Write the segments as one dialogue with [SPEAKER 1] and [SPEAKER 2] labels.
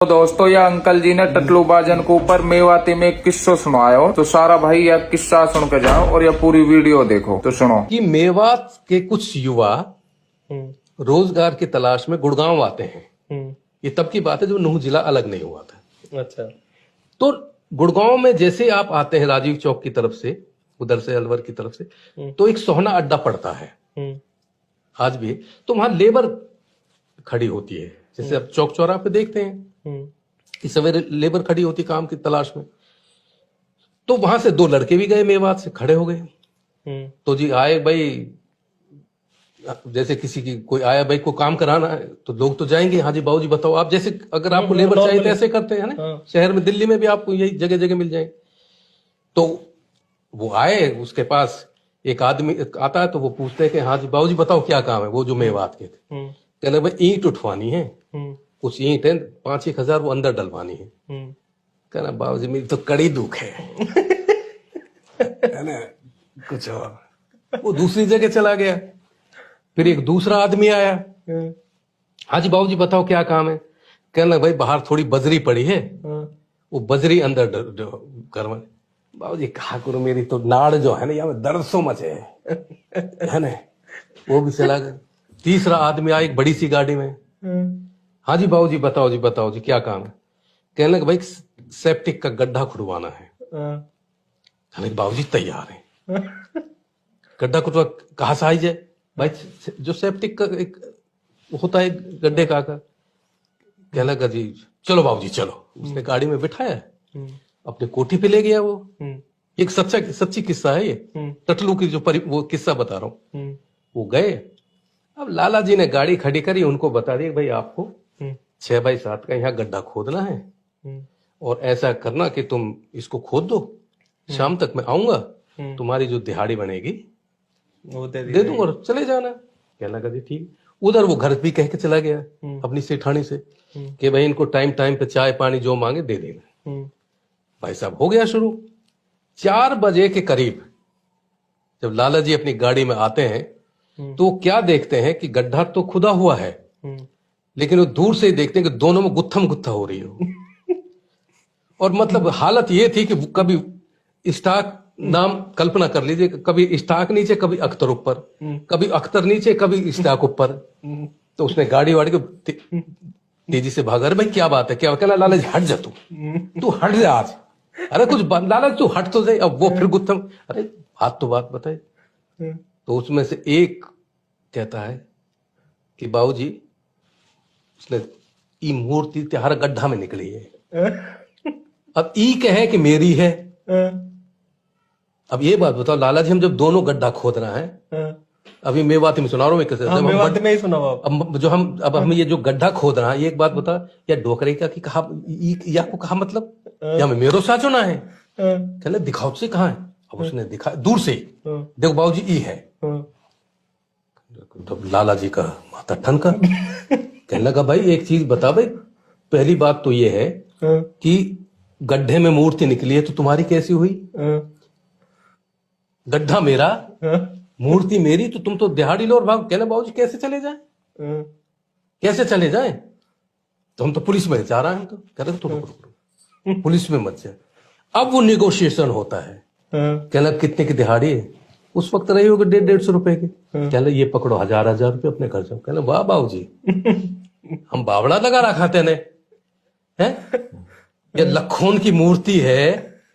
[SPEAKER 1] तो दोस्तों ये अंकल जी ने टटलू बाजन के ऊपर मेवाती में एक किस्सा सुनाया हो, तो सारा भाई यह किस्सा सुन के जाओ और यह पूरी वीडियो देखो। तो सुनो
[SPEAKER 2] कि मेवात के कुछ युवा रोजगार की तलाश में गुड़गांव आते हैं। ये तब की बात है जब नूह जिला अलग नहीं हुआ था।
[SPEAKER 3] अच्छा।
[SPEAKER 2] तो गुड़गांव में जैसे आप आते हैं राजीव चौक की तरफ से, उधर से अलवर की तरफ से, तो एक सोहना अड्डा पड़ता है आज भी। तो वहां लेबर खड़ी होती है, जैसे आप चौक चौराहे पे देखते हैं कि सवेरे लेबर खड़ी होती काम की तलाश में। तो वहां से दो लड़के भी गए, मेवात से खड़े हो गए। तो जी आए भाई, जैसे किसी की कोई आया भाई को काम कराना है तो लोग तो जाएंगे, हाँ जी बाबूजी बताओ आप, जैसे अगर आपको लेबर चाहिए तो ऐसे करते हैं ना। शहर में दिल्ली में भी आपको यही जगह जगह मिल जाएंगे। तो वो आए, उसके पास एक आदमी आता है तो वो पूछते हैं कि हाँ जी बाबूजी बताओ क्या काम है। वो जो मेवात के थे कहने भाई ईंट उठवानी है, कुछ ईंट है 5-1 हजार वो अंदर डलवानी है। कहना बाबूजी मेरी तो कड़ी दुख है ना कुछ और। वो दूसरी जगह चला गया। फिर एक दूसरा आदमी आया, हाँ जी बाबूजी बताओ क्या काम है। कहने भाई बाहर थोड़ी बजरी पड़ी है, वो बजरी अंदर करवा। बाबूजी कहा करो मेरी तो नाड़ जो है ना यहाँ में दर्द सो मचे है ना। वो भी चला गया। तीसरा आदमी आया एक बड़ी सी गाड़ी में, हाँ जी बताओ जी क्या काम है। कहने लगा भाई सेप्टिक का गड्ढा खुदवाना है। कहने बाबूजी तैयार है। गड्ढा खुदवा कहाँ से आई जाए भाई, जो सेप्टिक का एक होता है गड्ढे का आकर। कहने लगा जी चलो बाबूजी चलो। उसने गाड़ी में बिठाया, अपने कोठी पे ले गया। वो एक सच्ची किस्सा है ये, टटलू की जो वो किस्सा बता रहा हूँ। वो गए, अब लाला जी ने गाड़ी खड़ी करी, उनको बता दिया भाई आपको 6x7 का यहाँ गड्ढा खोदना है और ऐसा करना कि तुम इसको खोद दो, शाम तक मैं आऊंगा, तुम्हारी जो दिहाड़ी बनेगी वो दे दूंगा और चले जाना। कहना लगा जी ठीक। उधर वो घर भी कह के चला गया अपनी सेठानी से कि भाई इनको टाइम टाइम पे चाय पानी जो मांगे दे देना। भाई साहब हो गया शुरू। 4 बजे के करीब जब लाला जी अपनी गाड़ी में आते हैं तो वो क्या देखते हैं कि गड्ढा तो खुदा हुआ है, लेकिन वो दूर से ही देखते हैं कि दोनों में गुत्थम गुत्था हो रही है। और मतलब हालत ये थी कि कभी स्टाक नाम कल्पना कर लीजिए, कभी स्टाक नीचे कभी अख्तर ऊपर, कभी अख्तर नीचे कभी स्टाक ऊपर। तो उसने गाड़ी वाड़ी को तेजी से भागा। अरे भाई क्या बात है, क्या कहना लाला जी हट जा, तू हट जा आज। अरे कुछ लाला तू हट तो जाए। अब वो फिर गुत्थम, अरे बात तो बात बताए। तो उसमें से एक कहता है कि बाबूजी उसने ई मूर्ति हर गड्ढा में निकली है। अब ई कहे कि मेरी है। अब ये बात बताओ लाला जी, हम जब दोनों गड्ढा खोद रहे हैं, अभी मेवाती में सुना रहा हूँ कैसे,
[SPEAKER 3] मेवाती में ही सुना
[SPEAKER 2] अब जो हम ये जो गड्ढा खोद रहा है, ये एक बात बता, या डोकरे का कि कहा या को कहा मतलब या में मेरो साचो ना है। कहले दिखाओ से कहा है। अब उसने दिखा दूर से, देखो बाबूजी ई है। तो लाला जी का माथा ठनका। कहने लगा भाई एक चीज बता भाई, पहली बात तो ये है कि गड्ढे में मूर्ति निकली है तो तुम्हारी कैसी हुई। गड्ढा मेरा, मूर्ति मेरी, तो तुम तो दिहाड़ी लो और भाग। कहना बाबूजी कैसे चले जाए, कैसे चले जाए, तो हम तो पुलिस में जा रहे हैं। तो कह रहे तो रुको, पुलिस में मत जाए। अब वो निगोशिएशन होता है। कहना कितने की दिहाड़ी है, उस वक्त रही होगी 150-150 रुपए की। कहना ये पकड़ो 1000-1000 रुपये अपने घर जाओ। कहना वाह बाबूजी हम बावड़ा लगा रखा तेने है, ये लखों की मूर्ति है,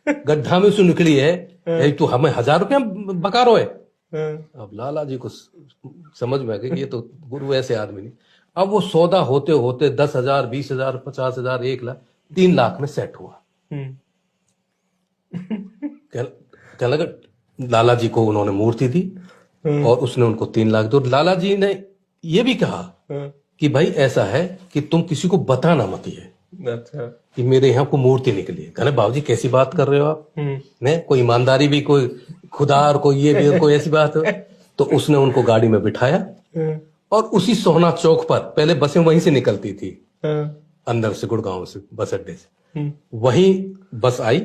[SPEAKER 2] गड्ढा में से निकली है, तू हमें 1000 रुपया बका रो है। अब लाला जी को समझ में आ गया कि ये तो गुरु ऐसे आदमी नहीं। अब वो सौदा होते होते 10,000, 20,000, 50,000, 1 लाख, 3 लाख में सेट हुआ। क्या लगा, लाला जी को उन्होंने मूर्ति दी और उसने उनको 3 लाख दो। लाला जी ने ये भी कहा कि भाई ऐसा है कि तुम किसी को बताना मत ये कि मेरे यहाँ को मूर्ति निकली है। कहने बाबूजी कैसी बात कर रहे हो आप, ने कोई ईमानदारी भी, कोई खुदा और कोई ये भी, कोई ऐसी बात हो। तो उसने उनको गाड़ी में बिठाया और उसी सोहना चौक पर, पहले बसें वहीं से निकलती थी अंदर से, गुड़गांव से बस अड्डे से, वहीं बस आई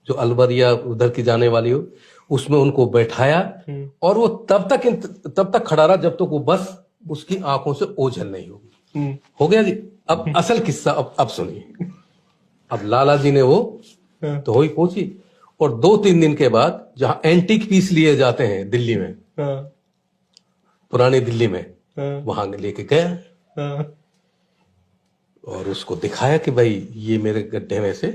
[SPEAKER 2] जो अलवर या उधर की जाने वाली हो, उसमें उनको बैठाया और वो तब तक खड़ा रहा जब तक वो बस उसकी आंखों से ओझल नहीं होगी। हो गया जी। अब असल किस्सा अब सुनिए। अब लाला जी ने वो तो हुई पहुंची, और 2-3 दिन के बाद जहां एंटीक पीस लिए जाते हैं दिल्ली में, पुरानी दिल्ली में, वहां लेके गया और उसको दिखाया कि भाई ये मेरे गड्ढे में से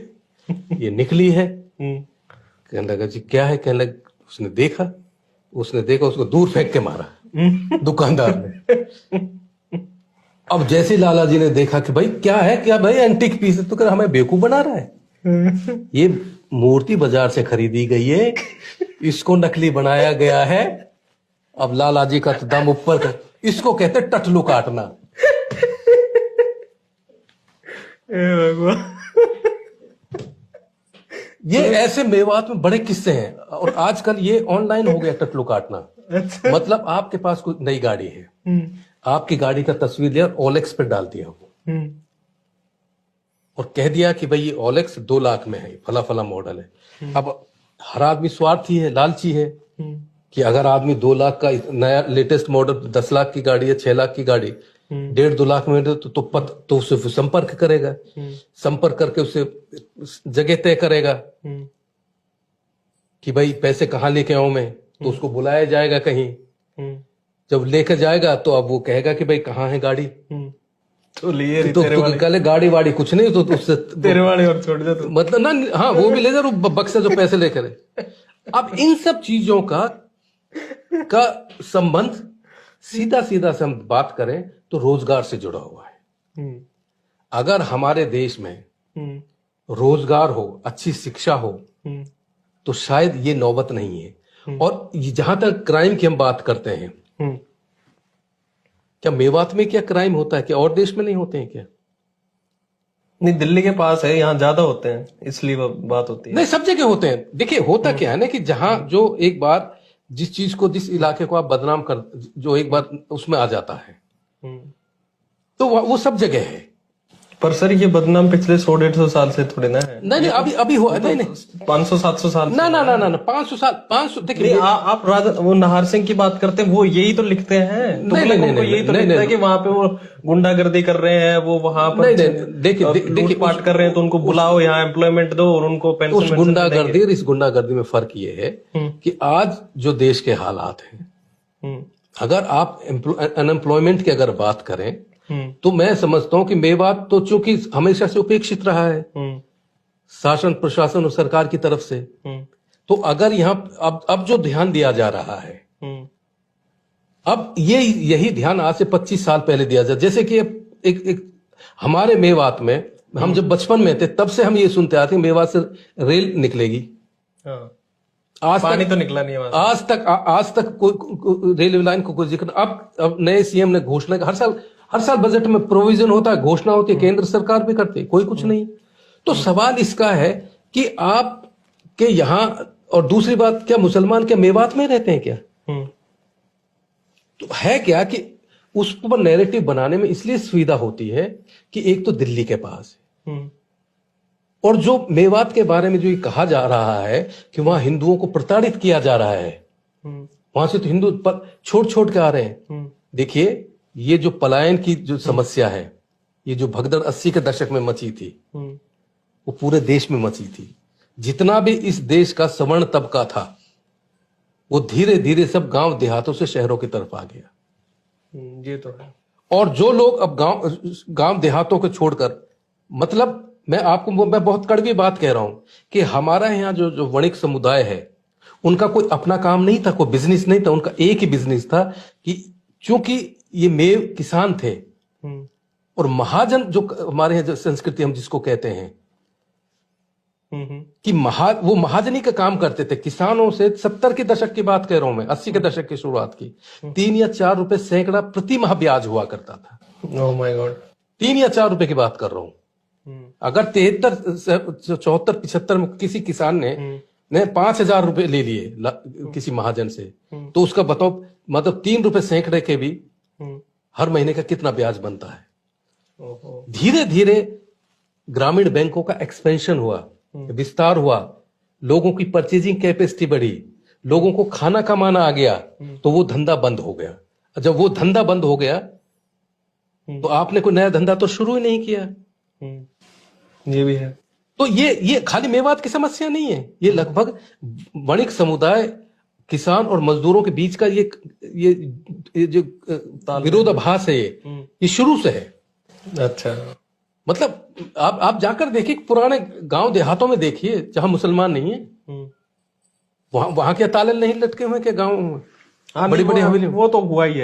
[SPEAKER 2] ये निकली है। कहने लगा जी क्या है? कहने लगा, उसने देखा उसको दूर फेंक के मारा दुकानदार ने। अब जैसे लाला जी ने देखा कि भाई क्या है, क्या भाई एंटीक पीस है, तो कह हमें बेवकूफ बना रहा है, ये मूर्ति बाजार से खरीदी गई है, इसको नकली बनाया गया है। अब लाला जी का तो दम ऊपर कर, इसको कहते टटलू काटना। ये ऐसे मेवात में बड़े किस्से हैं, और आजकल ये ऑनलाइन हो गया टटलू काटना। मतलब आपके पास कोई नई गाड़ी है, आपकी गाड़ी का तस्वीर लिया, ओलेक्स पे डाल दिया वो, और कह दिया कि भाई ये ओलेक्स 2 लाख में है, फला फला मॉडल है। अब हर आदमी स्वार्थी है, लालची है, कि अगर आदमी 2 लाख का नया लेटेस्ट मॉडल, 10 लाख की गाड़ी है, 6 लाख की गाड़ी 1.5-2 लाख में तो उससे संपर्क करेगा, संपर्क करके उससे जगह तय करेगा कि भाई पैसे कहाँ लेके आऊं मैं, तो उसको बुलाया जाएगा कहीं। जब लेकर जाएगा तो अब वो कहेगा कि भाई कहाँ है गाड़ी,
[SPEAKER 3] तो लिए
[SPEAKER 2] तो कल गाड़ी वाड़ी कुछ नहीं, तो उससे
[SPEAKER 3] तेरे वाले और छोड़ दे, तो
[SPEAKER 2] मतलब ना, हाँ वो भी ले जा, बक्से जो पैसे लेकर। अब इन सब चीजों का संबंध सीधा सीधा से हम बात करें तो रोजगार से जुड़ा हुआ है। अगर हमारे देश में रोजगार हो, अच्छी शिक्षा हो, तो शायद ये नौबत नहीं है। और जहां तक क्राइम की हम बात करते हैं, क्या मेवात में क्या क्राइम होता है, क्या और देश में नहीं होते हैं क्या?
[SPEAKER 3] नहीं, दिल्ली के पास है, यहाँ ज्यादा होते हैं, इसलिए बात होती है।
[SPEAKER 2] नहीं, सब जगह होते हैं। देखिए होता क्या है ना, कि जहां जो एक बार जिस चीज को, जिस इलाके को आप बदनाम कर, जो एक बार उसमें आ जाता है, तो वो सब जगह है।
[SPEAKER 3] पर सर ये बदनाम पिछले 100-150 साल से थोड़े ना है।
[SPEAKER 2] नहीं, अभी हुआ नहीं,
[SPEAKER 3] 500-700 साल
[SPEAKER 2] ना 500 साल, 500। देखिए
[SPEAKER 3] आप वो नाहर सिंह की बात करते हैं, वो यही तो लिखते हैं, यही तो लिखता है कि वहां पे वो गुंडागर्दी कर रहे हैं, वो वहां पर देखिए पाट कर रहे हैं, तो उनको बुलाओ, यहाँ एम्प्लॉयमेंट दो और उनको पेंशन।
[SPEAKER 2] उस गुंडागर्दी और इस गुंडागर्दी में फर्क ये है कि आज जो देश के हालात हैं, अगर आप अनएम्प्लॉयमेंट की अगर बात करें, तो मैं समझता हूं कि मेवात तो चूंकि हमेशा से उपेक्षित रहा है शासन प्रशासन और सरकार की तरफ से, तो अगर यहाँ अब जो ध्यान दिया जा रहा है, अब यही ध्यान आज से 25 साल पहले दिया जाए। जैसे कि एक हमारे मेवात में, हम जब बचपन में थे तब से हम ये सुनते आते हैं मेवात से रेल निकलेगी। आज
[SPEAKER 3] पानी तो निकला नहीं है,
[SPEAKER 2] आज तक कोई रेलवे लाइन को कोई जिक्र। अब नए सीएम ने घोषणा, हर साल बजट में प्रोविजन होता है, घोषणा होती है, केंद्र सरकार भी करती है, कोई कुछ नहीं। तो सवाल इसका है कि आप के यहां, और दूसरी बात, क्या मुसलमान क्या मेवात में रहते हैं क्या? तो है क्या कि उस पर नैरेटिव बनाने में इसलिए सुविधा होती है कि एक तो दिल्ली के पास है, और जो मेवात के बारे में जो ये कहा जा रहा है कि वहां हिंदुओं को प्रताड़ित किया जा रहा है, वहां से तो हिंदू पर छोड़ के आ रहे हैं। देखिए ये जो पलायन की जो समस्या है, ये जो भगदड़ 80 के दशक में मची थी, वो पूरे देश में मची थी। जितना भी इस देश का सवर्ण तबका था, वो धीरे धीरे सब गांव देहातों से शहरों की तरफ आ गया।
[SPEAKER 3] ये तो है।
[SPEAKER 2] और जो लोग अब गांव देहातों को छोड़कर, मतलब मैं बहुत कड़वी बात कह रहा हूं कि हमारा यहाँ जो वणिक समुदाय है, उनका कोई अपना काम नहीं था, कोई बिजनेस नहीं था, उनका एक ही बिजनेस था कि चूंकि ये मेव किसान थे, और महाजन जो हमारे यहाँ जो संस्कृति हम जिसको कहते हैं कि वो महाजनी का काम करते थे किसानों से। 70 के दशक की बात कह रहा हूं मैं, 80 के दशक की शुरुआत की। 3 या 4 रुपए सैकड़ा प्रति माह ब्याज हुआ करता था।
[SPEAKER 3] ओह माय गॉड,
[SPEAKER 2] 3 या 4 रुपए की बात कर रहा हूं। अगर 73, 74, 75 में किसी किसान ने 5,000 रुपए ले लिए किसी महाजन से, तो उसका बताओ, मतलब 3 रुपए सैकड़े के भी हर महीने का कितना ब्याज बनता है। धीरे धीरे ग्रामीण बैंकों का एक्सपेंशन हुआ, विस्तार हुआ, लोगों की परचेजिंग कैपेसिटी बढ़ी, लोगों को खाना कमाना आ गया, तो वो धंधा बंद हो गया। जब वो धंधा बंद हो गया तो आपने कोई नया धंधा तो शुरू ही नहीं किया।
[SPEAKER 3] ये भी है।
[SPEAKER 2] तो ये खाली मेवात की समस्या नहीं है, ये लगभग वणिक समुदाय, किसान और मजदूरों के बीच का ये जो विरोधाभास है, ये शुरू से है।
[SPEAKER 3] अच्छा,
[SPEAKER 2] मतलब आप जाकर देखिए, पुराने गांव देहातों में देखिए जहां मुसलमान नहीं है, वहां क्या ताले नहीं लटके हुए क्या गाँव में, बड़ी बड़ी हवेली,
[SPEAKER 3] वो तो हुआ ही है।